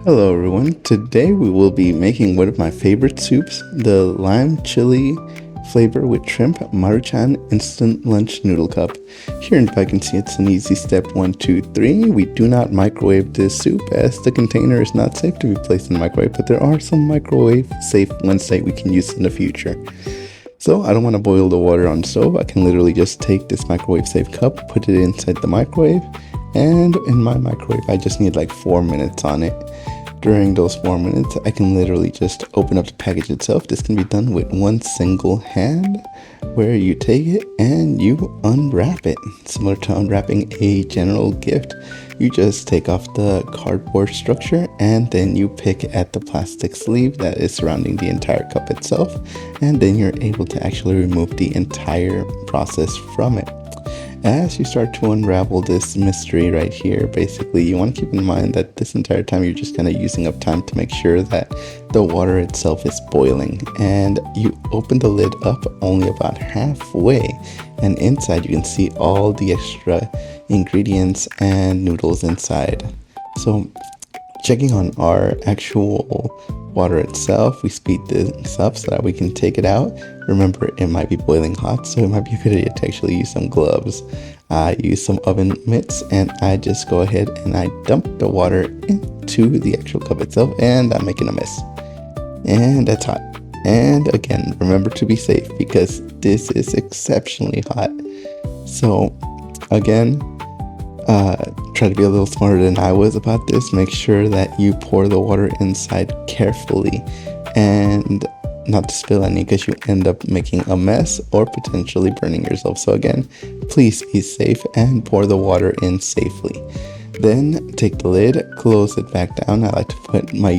Hello everyone, today we will be making one of my favorite soups, the lime chili flavor with shrimp Maruchan Instant Lunch Noodle Cup. Here in the back you can see it's an easy step 1, 2, 3. We do not microwave this soup as the container is not safe to be placed in the microwave, but there are some microwave safe ones that we can use in the future. So I don't want to boil the water on the stove. I can literally just take this microwave safe cup, put it inside the microwave, and in my microwave I just need like 4 minutes on it. During those 4 minutes, I can literally just open up the package itself. This can be done with one single hand, where you take it and you unwrap it. Similar to unwrapping a general gift, you just take off the cardboard structure and then you pick at the plastic sleeve that is surrounding the entire cup itself, and then you're able to actually remove the entire process from it. As you start to unravel this mystery right here, basically you want to keep in mind that this entire time you're just kind of using up time to make sure that the water itself is boiling, and you open the lid up only about halfway, and inside you can see all the extra ingredients and noodles inside. So checking on our actual water itself, we speed this up so that we can take it out. Remember, it might be boiling hot, so it might be a good idea to actually use some gloves. I use some oven mitts, and I just go ahead and I dump the water into the actual cup itself, and I'm making a mess. And that's hot. And again, remember to be safe because this is exceptionally hot. So again, try to be a little smarter than I was about this. Make sure that you pour the water inside carefully and not to spill any, because you end up making a mess or potentially burning yourself. So again, please be safe and pour the water in safely. Then take the lid, close it back down. I like to put my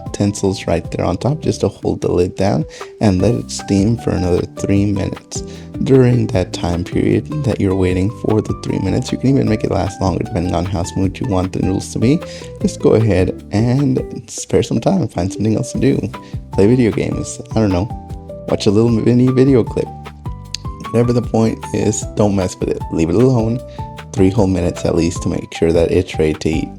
utensils right there on top just to hold the lid down, and let it steam for another 3 minutes. During that time period that you're waiting for the 3 minutes, you can even make it last longer depending on how smooth you want the noodles to be. Just go ahead and spare some time and find something else to do. Play video games, I don't know, watch a little mini video clip. Whatever the point is, don't mess with it. Leave it alone 3 whole minutes at least to make sure that it's ready to eat.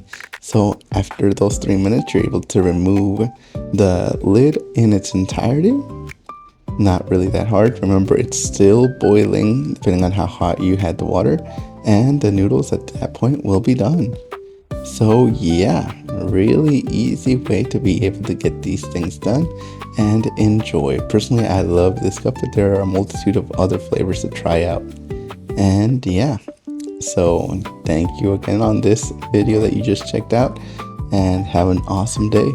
So after those 3 minutes, you're able to remove the lid in its entirety. Not really that hard. Remember, it's still boiling depending on how hot you had the water, and the noodles at that point will be done. So yeah, really easy way to be able to get these things done and enjoy. Personally, I love this cup, but there are a multitude of other flavors to try out. And yeah, so thank you again on this video that you just checked out, and have an awesome day.